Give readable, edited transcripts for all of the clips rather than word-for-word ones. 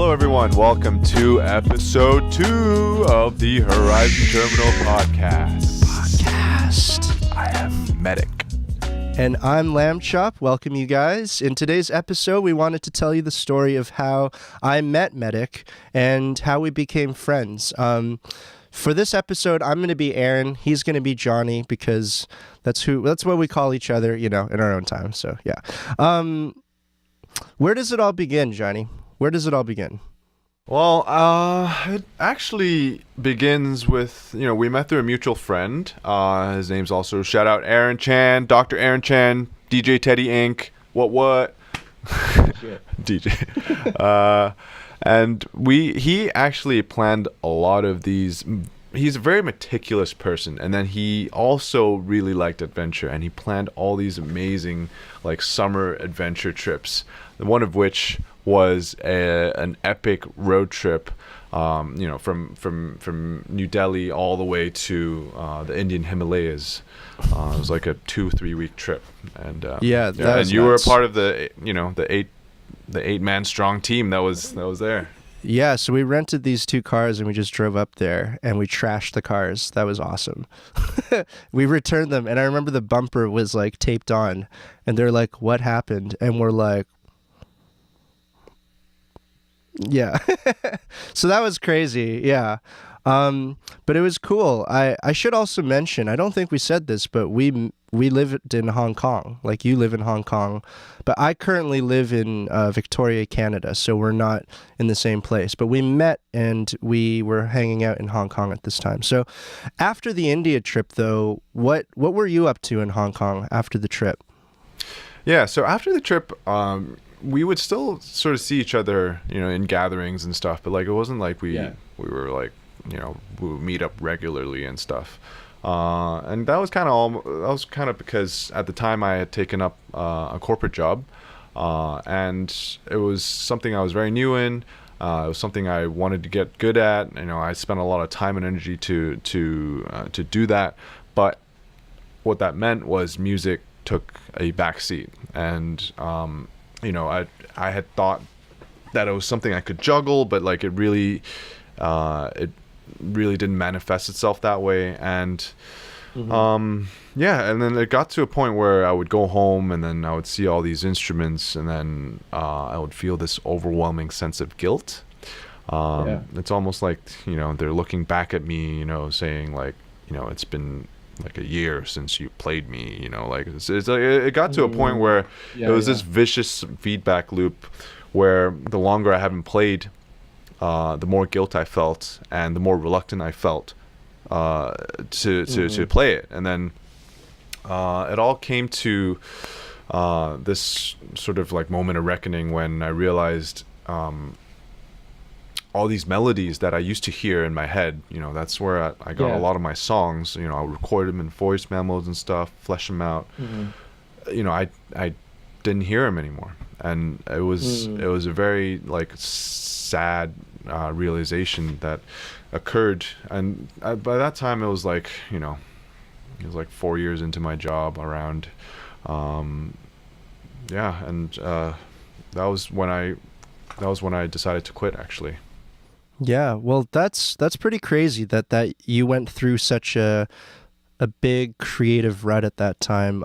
Hello, everyone. Welcome to episode 2 of the Horizon Terminal podcast. I am Medic. And I'm Lamb Chop. Welcome, you guys. In today's episode, we wanted to tell you the story of how I met Medic and how we became friends. For this episode, I'm going to be Aaron. He's going to be Johnny because that's what we call each other, in our own time. So, yeah. Where does it all begin, Johnny? Where does it all begin? Well, it actually begins with, we met through a mutual friend. His name's also, shout out Aaron Chan, Dr. Aaron Chan, DJ Teddy Inc. What? DJ. And he actually planned a lot of these. He's a very meticulous person, and then he also really liked adventure, and he planned all these amazing summer adventure trips, one of which was an epic road trip, from New Delhi all the way to the Indian Himalayas. It was like a 2-3 week trip, and and you were a part of the the 8-man strong team that was there. Yeah, so we rented these 2 cars and we just drove up there and we trashed the cars. That was awesome. We returned them, and I remember the bumper was taped on, and they're like, "What happened?" And we're like, yeah. So that was crazy. Yeah. But it was cool. I should also mention, I don't think we said this, but we lived in Hong Kong. You live in Hong Kong, but I currently live in Victoria, Canada. So we're not in the same place, but we met and we were hanging out in Hong Kong at this time. So after the India trip though, what were you up to in Hong Kong after the trip? Yeah. So after the trip, we would still sort of see each other, in gatherings and stuff, but it wasn't like we were we would meet up regularly and stuff. And that was kind of because at the time I had taken up a corporate job, and it was something I was very new in. It was something I wanted to get good at. I spent a lot of time and energy to do that, but what that meant was music took a backseat, and I had thought that it was something I could juggle, but it really didn't manifest itself that way. And and then it got to a point where I would go home and then I would see all these instruments, and then I would feel this overwhelming sense of guilt. It's almost like they're looking back at me, saying it's been a year since you played me, it got to a point where it was this vicious feedback loop where the longer I haven't played, the more guilt I felt and the more reluctant I felt to play it. And then it all came to this sort of moment of reckoning when I realized all these melodies that I used to hear in my head, that's where I got a lot of my songs. I would record them in voice memos and stuff, flesh them out. I didn't hear them anymore, and it was a very sad realization that occurred. And by that time it was it was 4 years into my job around, and that was when I decided to quit, actually. Yeah, well, that's pretty crazy that you went through such a big creative rut at that time.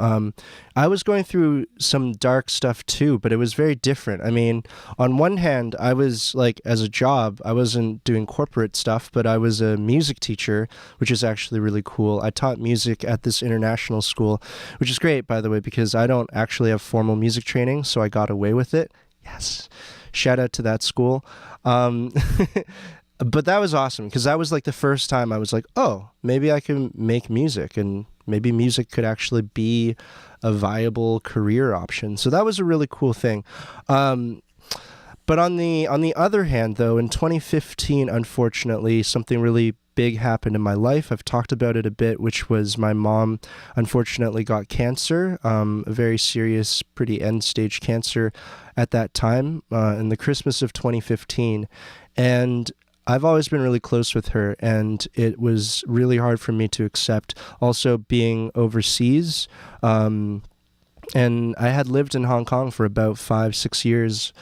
I was going through some dark stuff too, but it was very different. I mean, on one hand, I was as a job, I wasn't doing corporate stuff, but I was a music teacher, which is actually really cool. I taught music at this international school, which is great, by the way, because I don't actually have formal music training, so I got away with it. Yes. Shout out to that school. But that was awesome because that was the first time I was oh, maybe I can make music, and maybe music could actually be a viable career option. So that was a really cool thing. But on the other hand, though, in 2015, unfortunately, something really big happened in my life. I've talked about it a bit, which was my mom unfortunately got cancer, a very serious, pretty end-stage cancer at that time, in the Christmas of 2015. And I've always been really close with her, and it was really hard for me to accept. Also, being overseas, and I had lived in Hong Kong for about 5-6 years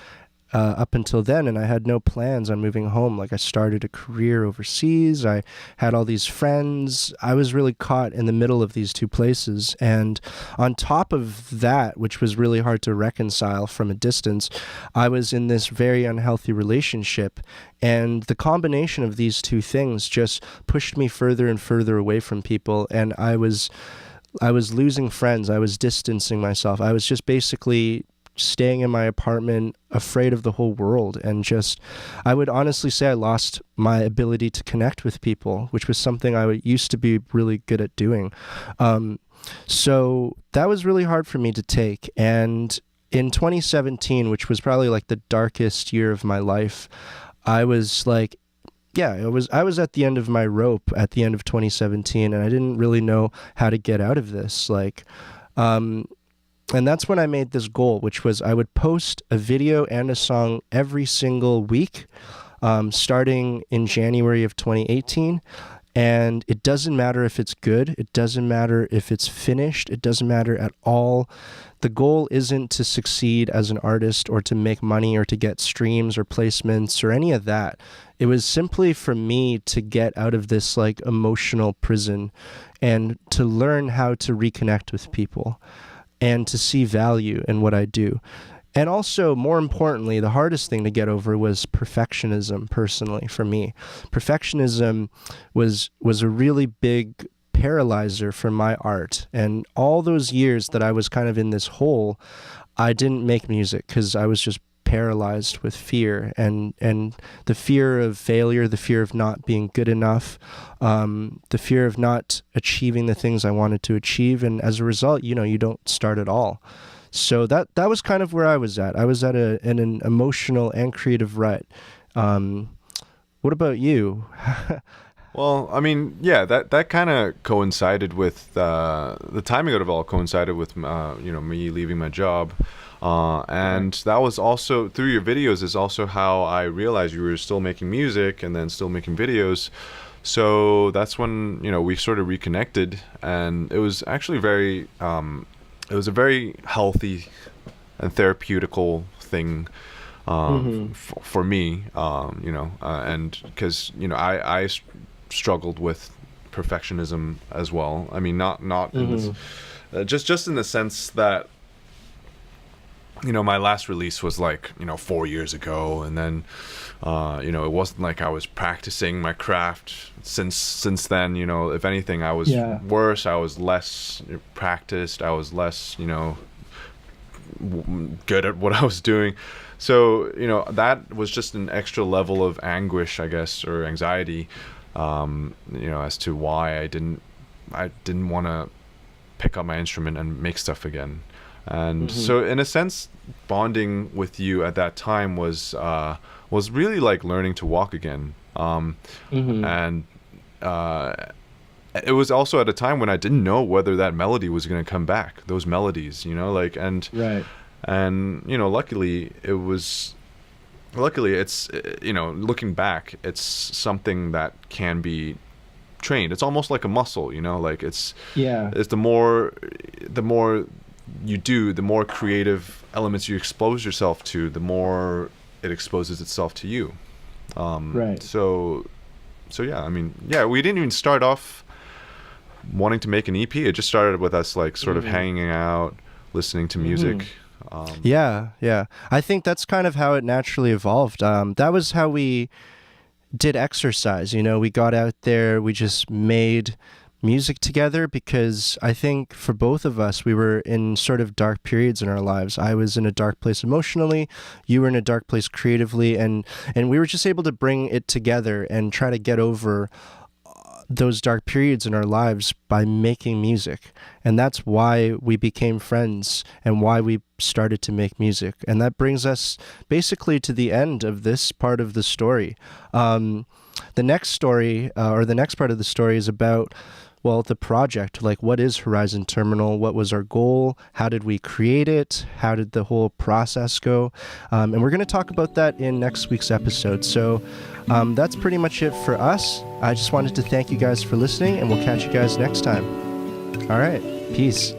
up until then, and I had no plans on moving home. Like, I started a career overseas. I had all these friends. I was really caught in the middle of these two places. And on top of that, which was really hard to reconcile from a distance, I was in this very unhealthy relationship. And the combination of these two things just pushed me further and further away from people. And I was losing friends. I was distancing myself. I was just basically staying in my apartment, afraid of the whole world. And just, I would honestly say I lost my ability to connect with people, which was something I used to be really good at doing. So that was really hard for me to take. And in 2017, which was probably like the darkest year of my life, I was like, I was at the end of my rope at the end of 2017, and I didn't really know how to get out of this. And that's when I made this goal, which was I would post a video and a song every single week, starting in January of 2018. And it doesn't matter if it's good. It doesn't matter if it's finished. It doesn't matter at all. The goal isn't to succeed as an artist or to make money or to get streams or placements or any of that. It was simply for me to get out of this like emotional prison and to learn how to reconnect with people and to see value in what I do. And also, more importantly, the hardest thing to get over was perfectionism, personally, for me. Perfectionism was a really big paralyzer for my art. And all those years that I was kind of in this hole, I didn't make music because I was just paralyzed with fear and the fear of failure, the fear of not being good enough, the fear of not achieving the things I wanted to achieve. And as a result, you don't start at all. So that was kind of where I was at. I was at an emotional and creative rut. What about you? Well, I mean, yeah, that kind of coincided with the timing of it all coincided with me leaving my job. And that was also through your videos is also how I realized you were still making music and then still making videos. So that's when, we sort of reconnected, and it was actually it was a very healthy and therapeutical thing for me, and because, I struggled with perfectionism as well. I mean, not in this, just in the sense that, my last release was like, 4 years ago. And then, it wasn't like I was practicing my craft since then. If anything, I was worse. I was less practiced. I was less, good at what I was doing. So, that was just an extra level of anguish, I guess, or anxiety, as to why I didn't want to pick up my instrument and make stuff again. And so in a sense, bonding with you at that time was really like learning to walk again. And it was also at a time when I didn't know whether that melody was going to come back, those melodies, Right. And, luckily it's, looking back, it's something that can be trained. It's almost like a muscle, it's the more you do, the more creative elements you expose yourself to, the more it exposes itself to you. Right. So yeah, I mean, we didn't even start off wanting to make an EP. It just started with us like sort of hanging out, listening to music. Yeah. I think that's kind of how it naturally evolved. That was how we did exercise. We got out there, we just made music together because I think for both of us, we were in sort of dark periods in our lives. I was in a dark place emotionally, you were in a dark place creatively, and we were just able to bring it together and try to get over those dark periods in our lives by making music. And that's why we became friends and why we started to make music. And that brings us basically to the end of this part of the story. The next story, or the next part of the story, is about the project. Like, what is Horizon Terminal? What was our goal? How did we create it? How did the whole process go? And we're going to talk about that in next week's episode. So that's pretty much it for us. I just wanted to thank you guys for listening, and we'll catch you guys next time. All right. Peace.